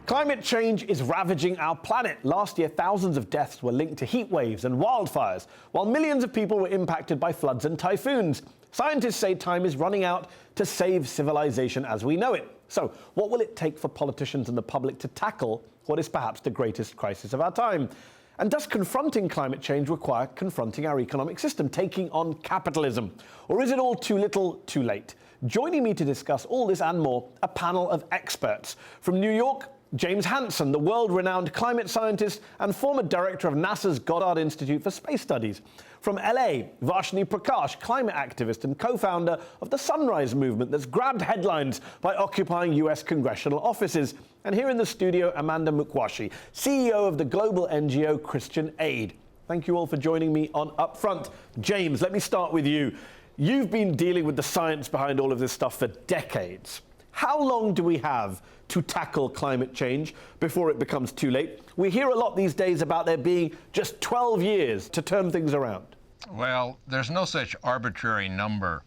Climate change is ravaging our planet. Last year, thousands of deaths were linked to heat waves and wildfires, while millions of people were impacted by floods and typhoons. Scientists say time is running out to save civilization as we know it. So, what will it take for politicians and the public to tackle what is perhaps the greatest crisis of our time? And does confronting climate change require confronting our economic system, taking on capitalism? Or is it all too little, too late? Joining me to discuss all this and more, a panel of experts. From New York, James Hansen, the world-renowned climate scientist and former director of NASA's Goddard Institute for Space Studies. From LA, Varshini Prakash, climate activist and co-founder of the Sunrise Movement that's grabbed headlines by occupying US congressional offices. And here in the studio, Amanda Mukwashi, CEO of the global NGO Christian Aid. Thank you all for joining me on UpFront. James, let me start with you. You've been dealing with the science behind all of this stuff for decades. How long do we have to tackle climate change before it becomes too late? We hear a lot these days about there being just 12 years to turn things around. Well, there's no such arbitrary number.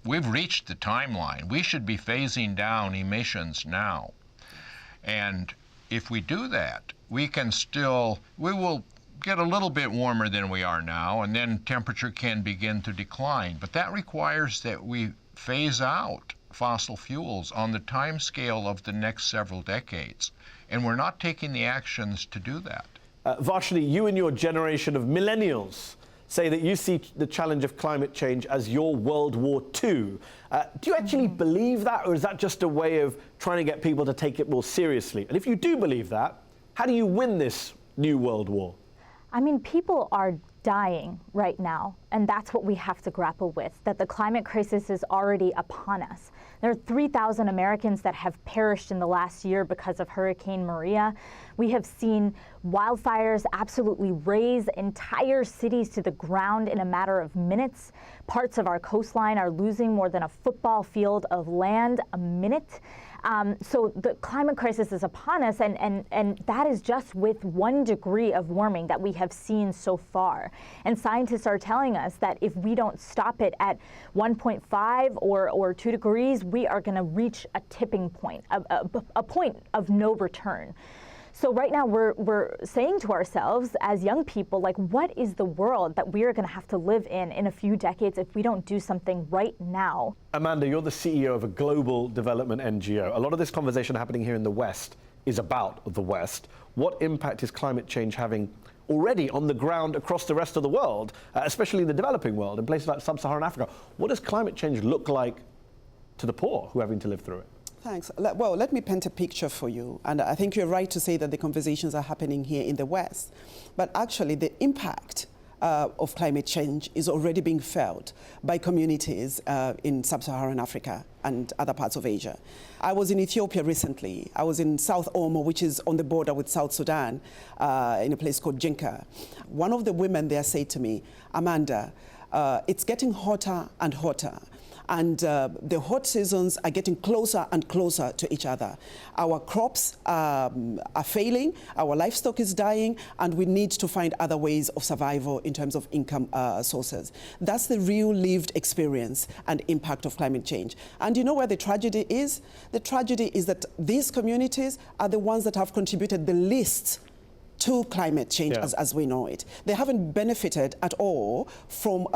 We've reached the timeline. We should be phasing down emissions now. And if we do that, we will get a little bit warmer than we are now, and then temperature can begin to decline. But that requires that we phase out fossil fuels on the time scale of the next several decades. And we're not taking the actions to do that. Varshini, you and your generation of millennials say that you see the challenge of climate change as your World War II. Do you actually believe that, or is that just a way of trying to get people to take it more seriously? And if you do believe that, how do you win this new World War? I mean, people are dying right now, and that's what we have to grapple with, that the climate crisis is already upon us. There are 3,000 Americans that have perished in the last year because of Hurricane Maria. We have seen wildfires absolutely raze entire cities to the ground in a matter of minutes. Parts of our coastline are losing more than a football field of land a minute. So the climate crisis is upon us, and that is just with 1 degree of warming that we have seen so far. And scientists are telling us that if we don't stop it at 1.5 or 2 degrees, we are going to reach a tipping point, a point of no return. So right now we're saying to ourselves as young people, like, what is the world that we are going to have to live in a few decades if we don't do something right now? Amanda, you're the CEO of a global development NGO. A lot of this conversation happening here in the West is about the West. What impact is climate change having already on the ground across the rest of the world, especially in the developing world, in places like sub-Saharan Africa? What does climate change look like to the poor who are having to live through it? Thanks. Well, let me paint a picture for you. And I think you're right to say that the conversations are happening here in the West. But actually, the impact of climate change is already being felt by communities in sub-Saharan Africa and other parts of Asia. I was in Ethiopia recently. I was in South Omo, which is on the border with South Sudan, in a place called Jinka. One of the women there said to me, Amanda, it's getting hotter and hotter. And the hot seasons are getting closer and closer to each other. Our crops are failing, our livestock is dying, and we need to find other ways of survival in terms of income sources. That's the real lived experience and impact of climate change. And you know where the tragedy is? The tragedy is that these communities are the ones that have contributed the least to climate change as we know it. They haven't benefited at all from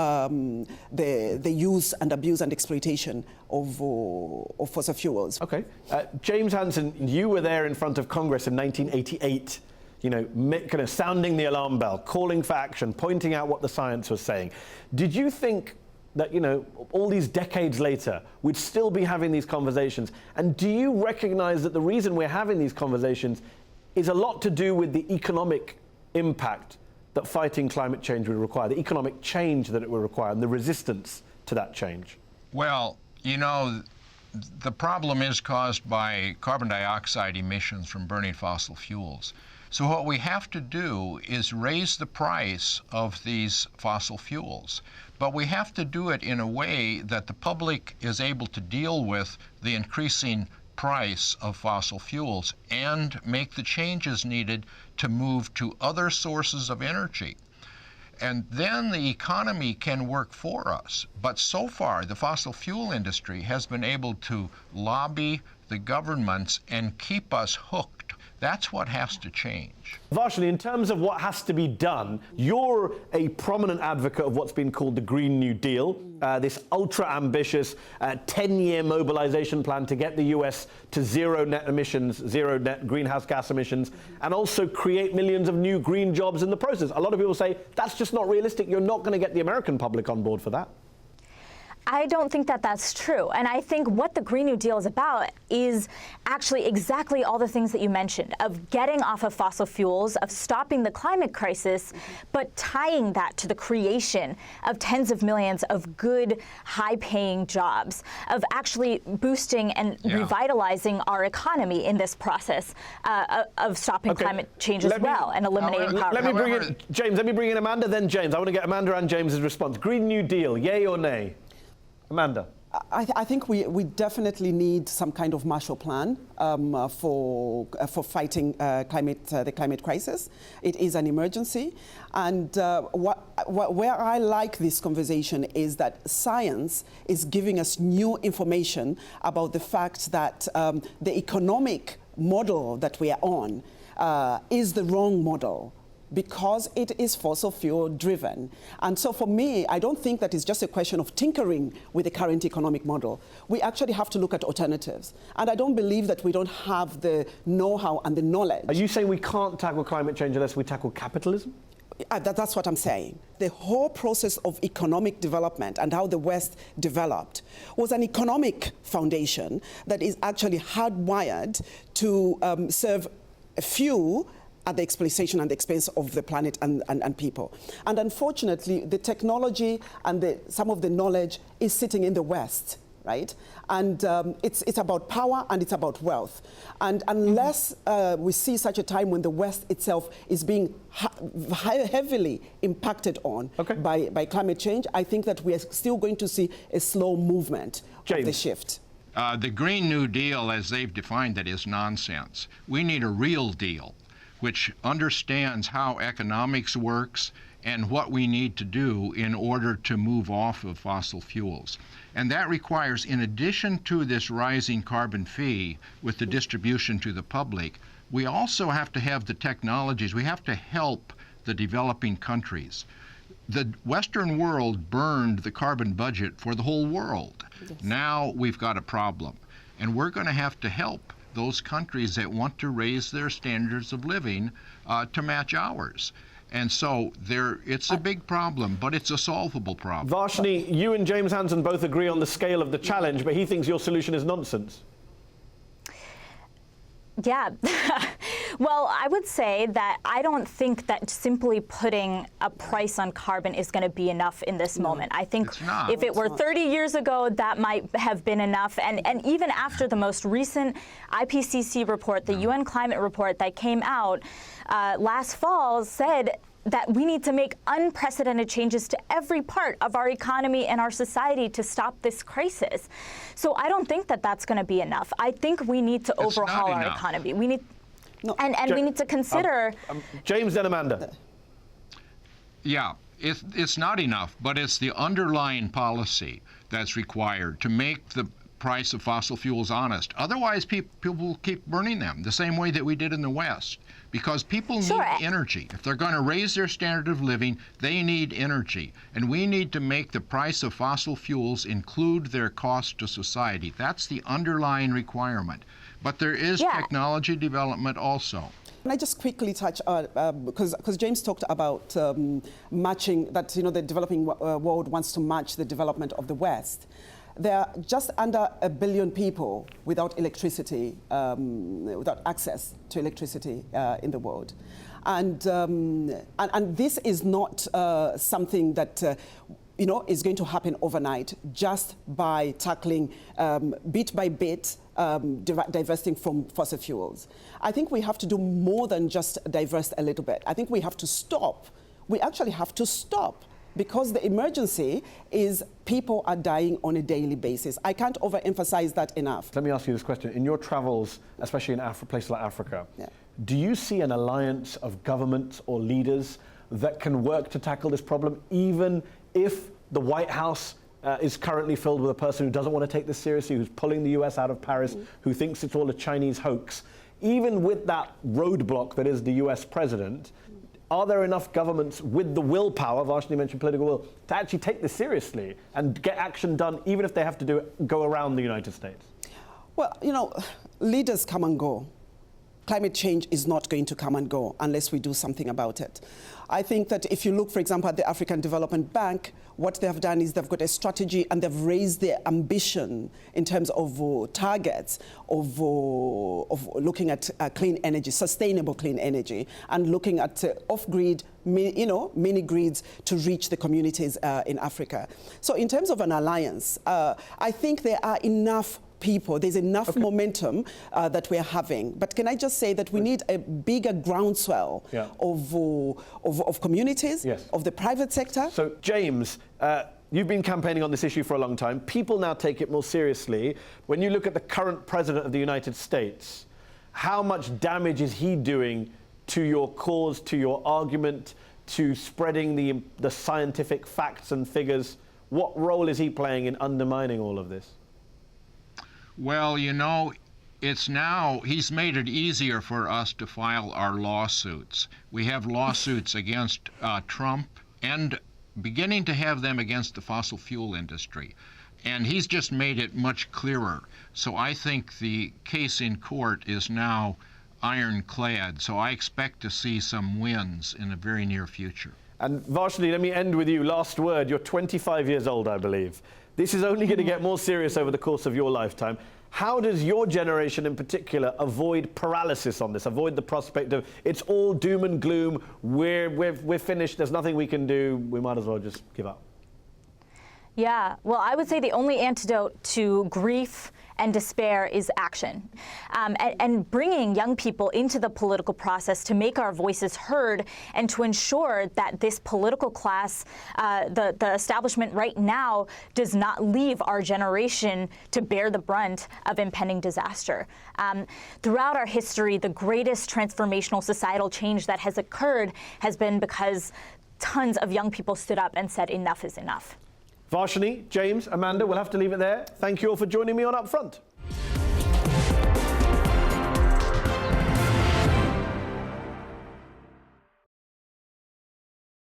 the use and abuse and exploitation of fossil fuels. Okay. James Hansen, you were there in front of Congress in 1988, kind of sounding the alarm bell, calling for action, pointing out what the science was saying. Did you think that, all these decades later, we'd still be having these conversations? And do you recognize that the reason we're having these conversations is a lot to do with the economic impact that fighting climate change would require, the economic change that it would require, and the resistance to that change? Well, the problem is caused by carbon dioxide emissions from burning fossil fuels. So what we have to do is raise the price of these fossil fuels. But we have to do it in a way that the public is able to deal with the increasing price of fossil fuels and make the changes needed to move to other sources of energy. And then the economy can work for us. But so far, the fossil fuel industry has been able to lobby the governments and keep us hooked. That's what has to change. Varshini, in terms of what has to be done, you're a prominent advocate of what's been called the Green New Deal, this ultra-ambitious 10-year mobilization plan to get the US to zero net emissions, zero net greenhouse gas emissions, and also create millions of new green jobs in the process. A lot of people say that's just not realistic. You're not going to get the American public on board for that. I don't think that that's true. And I think what the Green New Deal is about is actually exactly all the things that you mentioned, of getting off of fossil fuels, of stopping the climate crisis, but tying that to the creation of tens of millions of good, high-paying jobs, of actually boosting and revitalizing our economy in this process of stopping climate change as well and eliminating poverty. Let me bring in James. Let me bring in Amanda, then James. I want to get Amanda and James's response. Green New Deal, yay or nay? Amanda. I think we definitely need some kind of Marshall Plan for fighting the climate crisis. It is an emergency, and where I like this conversation is that science is giving us new information about the fact that the economic model that we are on is the wrong model, because it is fossil fuel driven. And so for me, I don't think that it's just a question of tinkering with the current economic model. We actually have to look at alternatives. And I don't believe that we don't have the know-how and the knowledge. Are you saying we can't tackle climate change unless we tackle capitalism? That's what I'm saying. The whole process of economic development and how the West developed was an economic foundation that is actually hardwired to serve a few at the exploitation and the expense of the planet and people. And unfortunately, the technology and some of the knowledge is sitting in the West, right? And it's about power and it's about wealth. And unless we see such a time when the West itself is being heavily impacted on by climate change, I think that we are still going to see a slow movement of the shift. The Green New Deal, as they've defined it, is nonsense. We need a real deal which understands how economics works and what we need to do in order to move off of fossil fuels. And that requires, in addition to this rising carbon fee with the distribution to the public, we also have to have the technologies. We have to help the developing countries. The Western world burned the carbon budget for the whole world. Yes. Now we've got a problem, and we're going to have to help those countries that want to raise their standards of living to match ours. And so it's a big problem, but it's a solvable problem. Varshini, you and James Hansen both agree on the scale of the challenge, but he thinks your solution is nonsense. Yeah. Well, I would say that I don't think that simply putting a price on carbon is going to be enough in this moment. I think if it were 30 years ago, that might have been enough. And even after the most recent IPCC report, the UN climate report that came out last fall said that we need to make unprecedented changes to every part of our economy and our society to stop this crisis. So I don't think that that's going to be enough. I think we need to overhaul our economy. We need, and we need to consider. James and Amanda. Yeah, it's not enough, but it's the underlying policy that's required to make the price of fossil fuels honest. Otherwise, people will keep burning them the same way that we did in the West. Because people need energy. If they're going to raise their standard of living, they need energy. And we need to make the price of fossil fuels include their cost to society. That's the underlying requirement. But there is technology development also. Can I just quickly touch on, because James talked about matching, that the developing world wants to match the development of the West. There are just under 1 billion people without electricity, without access to electricity in the world. And this is not something that is going to happen overnight just by tackling bit by bit divesting from fossil fuels. I think we have to do more than just divest a little bit. I think we have to stop. We actually have to stop. Because the emergency is people are dying on a daily basis. I can't overemphasize that enough. Let me ask you this question. In your travels, especially in places like Africa, do you see an alliance of governments or leaders that can work to tackle this problem, even if the White House is currently filled with a person who doesn't want to take this seriously, who's pulling the US out of Paris, who thinks it's all a Chinese hoax? even with that roadblock that is the US president, are there enough governments with the willpower, Varshini mentioned political will, to actually take this seriously and get action done, even if they have to go around the United States? Well, you know, leaders come and go. Climate change is not going to come and go unless we do something about it. I think that if you look, for example, at the African Development Bank, what they have done is they've got a strategy and they've raised their ambition in terms of targets of looking at clean energy, sustainable clean energy, and looking at off-grid, mini grids to reach the communities in Africa. So in terms of an alliance, I think there are enough people, there's enough momentum that we're having. But can I just say that we need a bigger groundswell of communities, of the private sector. So James, you've been campaigning on this issue for a long time. People now take it more seriously. When you look at the current president of the United States, how much damage is he doing to your cause, to your argument, to spreading the scientific facts and figures? What role is he playing in undermining all of this? Well, you know, he's made it easier for us to file our lawsuits. We have lawsuits against Trump and beginning to have them against the fossil fuel industry. And he's just made it much clearer. So I think the case in court is now ironclad. So I expect to see some wins in the very near future. And Varshini, let me end with you. Last word. You're 25 years old, I believe. This is only going to get more serious over the course of your lifetime. How does your generation in particular avoid paralysis on this, avoid the prospect of it's all doom and gloom, we're finished, there's nothing we can do, we might as well just give up? Yeah, well, I would say the only antidote to grief and despair is action. And bringing young people into the political process to make our voices heard and to ensure that this political class, the establishment right now, does not leave our generation to bear the brunt of impending disaster. Throughout our history, the greatest transformational societal change that has occurred has been because tons of young people stood up and said enough is enough. Varshini, James, Amanda, we'll have to leave it there. Thank you all for joining me on UpFront.